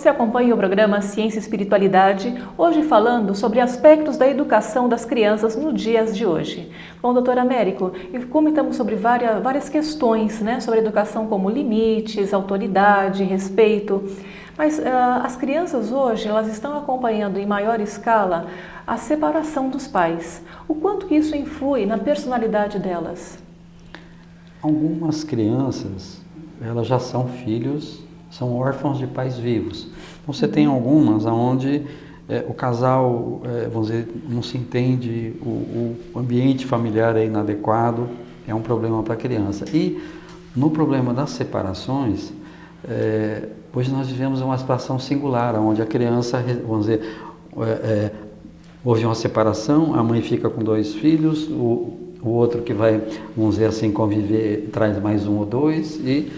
Você acompanha o programa Ciência e Espiritualidade, hoje falando sobre aspectos da educação das crianças nos dias de hoje. Bom, doutor Américo, comentamos sobre várias questões, né, sobre a educação como limites, autoridade, respeito, mas as crianças hoje, elas estão acompanhando em maior escala a separação dos pais. O quanto que isso influi na personalidade delas? Algumas crianças, elas já são filhos, são órfãos de pais vivos. Então, você tem algumas onde o casal, vamos dizer, não se entende, o ambiente familiar é inadequado, é um problema para a criança. E no problema das separações, hoje nós vivemos uma situação singular, onde a criança, vamos dizer, houve uma separação, a mãe fica com 2 filhos, o outro que vai, vamos dizer assim, conviver, traz mais 1 ou 2, e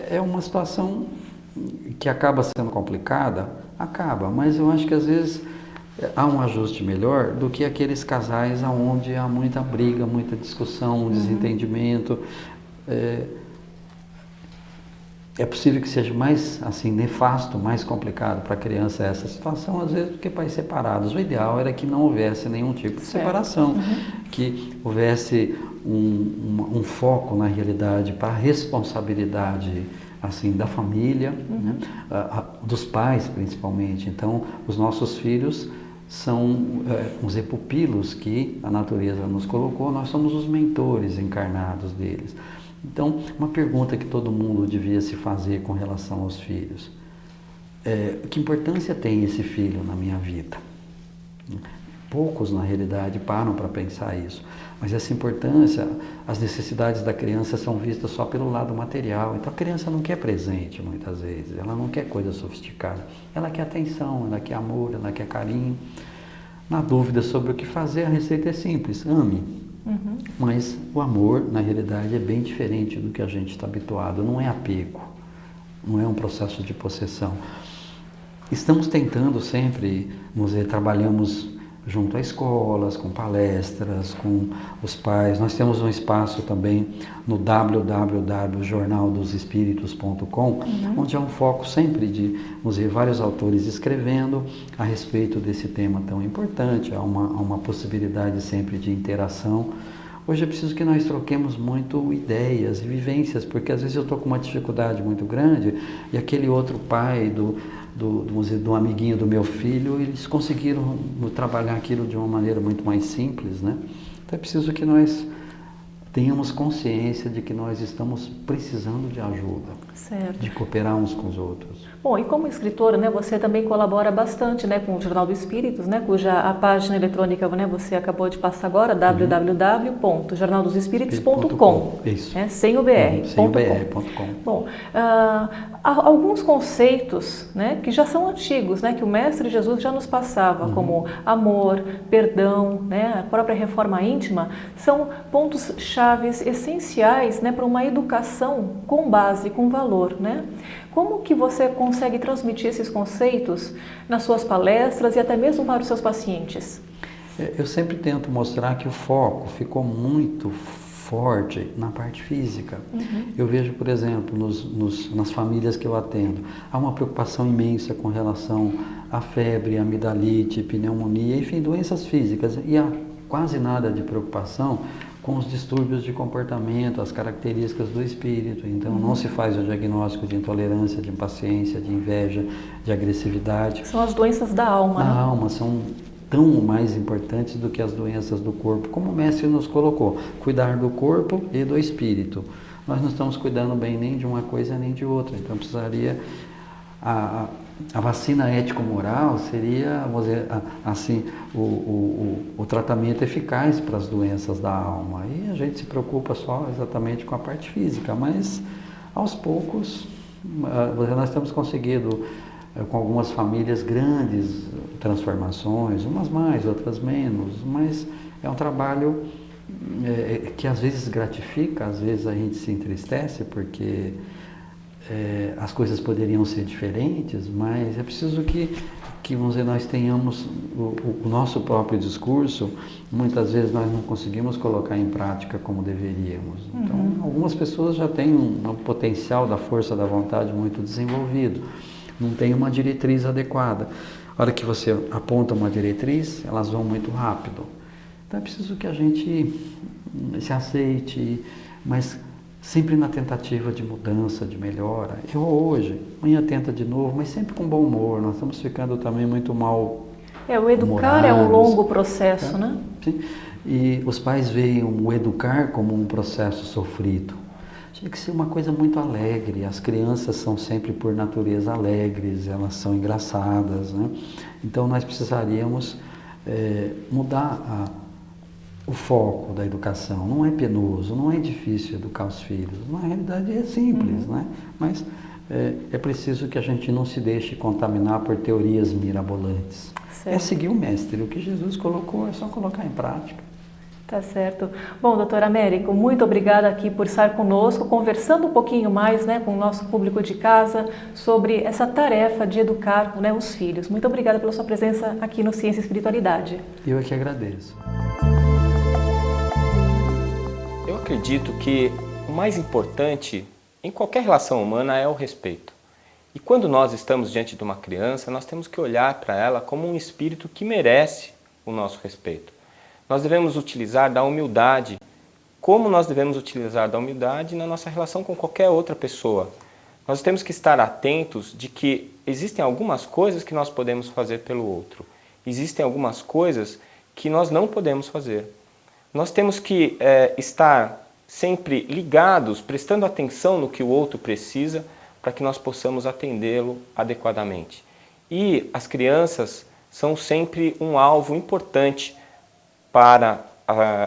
é uma situação que acaba sendo complicada, mas eu acho que às vezes há um ajuste melhor do que aqueles casais onde há muita briga, muita discussão, desentendimento. É possível que seja mais assim nefasto, mais complicado para a criança essa situação, às vezes, do que pais separados. O ideal era que não houvesse nenhum tipo de separação, que houvesse um foco na realidade para a responsabilidade assim da família, né? Dos pais principalmente. Então, os nossos filhos são os pupilos que a natureza nos colocou, nós somos os mentores encarnados deles. Então, uma pergunta que todo mundo devia se fazer com relação aos filhos: que importância tem esse filho na minha vida? Poucos, na realidade, param para pensar isso. Mas essa importância, as necessidades da criança são vistas só pelo lado material. Então, a criança não quer presente, muitas vezes. Ela não quer coisa sofisticada. Ela quer atenção, ela quer amor, ela quer carinho. Na dúvida sobre o que fazer, a receita é simples: ame. Mas o amor, na realidade, é bem diferente do que a gente está habituado. Não é apego, não é um processo de possessão. Estamos tentando sempre, vamos dizer, trabalhamos junto a escolas, com palestras, com os pais. Nós temos um espaço também no www.jornaldosespiritos.com, onde há um foco sempre de, vamos dizer, vários autores escrevendo a respeito desse tema tão importante. Há uma possibilidade sempre de interação. Hoje é preciso que nós troquemos muito ideias e vivências, porque às vezes eu estou com uma dificuldade muito grande e aquele outro pai vamos dizer, do amiguinho do meu filho, eles conseguiram trabalhar aquilo de uma maneira muito mais simples, né? Então é preciso que nós tenhamos consciência de que nós estamos precisando de ajuda, de cooperar uns com os outros. Bom, e como escritora, né, você também colabora bastante, né, com o Jornal dos Espíritos, né, cuja a página eletrônica, né, você acabou de passar agora, www.jornaldosespíritos.com, sem o BR. Sem o BR.com. Bom, há alguns conceitos, né, que já são antigos, né, que o Mestre Jesus já nos passava, como amor, perdão, né, a própria reforma íntima, são pontos chaves essenciais, né, para uma educação com base, com valor, né? Como que você consegue transmitir esses conceitos nas suas palestras e até mesmo para os seus pacientes? Eu sempre tento mostrar que o foco ficou muito forte na parte física. Eu vejo, por exemplo, nas famílias que eu atendo, há uma preocupação imensa com relação à febre, amidalite, pneumonia, enfim, doenças físicas, e há quase nada de preocupação com os distúrbios de comportamento, as características do espírito. Então, não se faz o diagnóstico de intolerância, de impaciência, de inveja, de agressividade. São as doenças da alma. Da alma, são tão mais importantes do que as doenças do corpo, como o mestre nos colocou: cuidar do corpo e do espírito. Nós não estamos cuidando bem nem de uma coisa nem de outra, então precisaria... A vacina ético-moral seria, vamos dizer assim, o tratamento eficaz para as doenças da alma. E a gente se preocupa só exatamente com a parte física, mas aos poucos nós temos conseguido, com algumas famílias, grandes transformações, umas mais, outras menos, mas é um trabalho que às vezes gratifica, às vezes a gente se entristece, porque as coisas poderiam ser diferentes, mas é preciso que vamos dizer, nós tenhamos o nosso próprio discurso. Muitas vezes nós não conseguimos colocar em prática como deveríamos. Então, algumas pessoas já têm um potencial da força da vontade muito desenvolvido. não tem uma diretriz adequada. A hora que você aponta uma diretriz, elas vão muito rápido. Então é preciso que a gente se aceite, mas sempre na tentativa de mudança, de melhora. Eu hoje, amanhã tenta de novo, mas sempre com bom humor. Nós estamos ficando também muito mal. O educar é um longo processo, né? Sim. E os pais veem o educar como um processo sofrido. Tinha que ser uma coisa muito alegre. As crianças são sempre por natureza alegres, elas são engraçadas, né? Então nós precisaríamos mudar o foco da educação. Não é penoso, não é difícil educar os filhos. Na realidade é simples, né? Mas é preciso que a gente não se deixe contaminar por teorias mirabolantes. Certo. É seguir o mestre. O que Jesus colocou é só colocar em prática. Tá certo. Bom, doutor Américo, muito obrigada aqui por estar conosco, conversando um pouquinho mais, né, com o nosso público de casa sobre essa tarefa de educar, né, os filhos. Muito obrigada pela sua presença aqui no Ciência e Espiritualidade. Eu é que agradeço. Eu acredito que o mais importante em qualquer relação humana é o respeito. E quando nós estamos diante de uma criança, nós temos que olhar para ela como um espírito que merece o nosso respeito. Nós devemos utilizar da humildade, como nós devemos utilizar da humildade na nossa relação com qualquer outra pessoa. Nós temos que estar atentos de que existem algumas coisas que nós podemos fazer pelo outro. Existem algumas coisas que nós não podemos fazer. Nós temos que estar sempre ligados, prestando atenção no que o outro precisa, para que nós possamos atendê-lo adequadamente. E as crianças são sempre um alvo importante para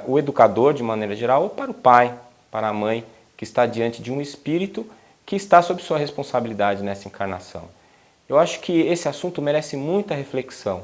o educador, de maneira geral, ou para o pai, para a mãe, que está diante de um espírito que está sob sua responsabilidade nessa encarnação. Eu acho que esse assunto merece muita reflexão.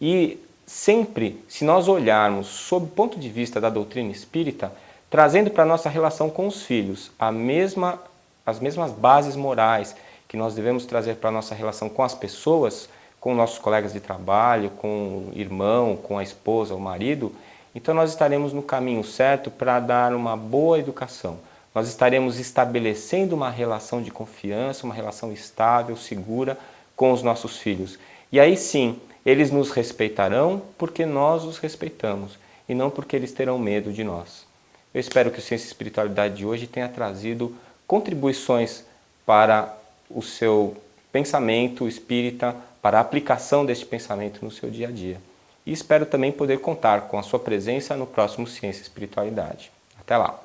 E sempre, se nós olharmos sob o ponto de vista da doutrina espírita, trazendo para a nossa relação com os filhos as mesmas bases morais que nós devemos trazer para a nossa relação com as pessoas, com nossos colegas de trabalho, com o irmão, com a esposa, o marido, então nós estaremos no caminho certo para dar uma boa educação. Nós estaremos estabelecendo uma relação de confiança, uma relação estável, segura com os nossos filhos. E aí sim, eles nos respeitarão porque nós os respeitamos e não porque eles terão medo de nós. Eu espero que o Ciência e Espiritualidade de hoje tenha trazido contribuições para o seu pensamento espírita, para a aplicação deste pensamento no seu dia a dia. E espero também poder contar com a sua presença no próximo Ciência e Espiritualidade. Até lá!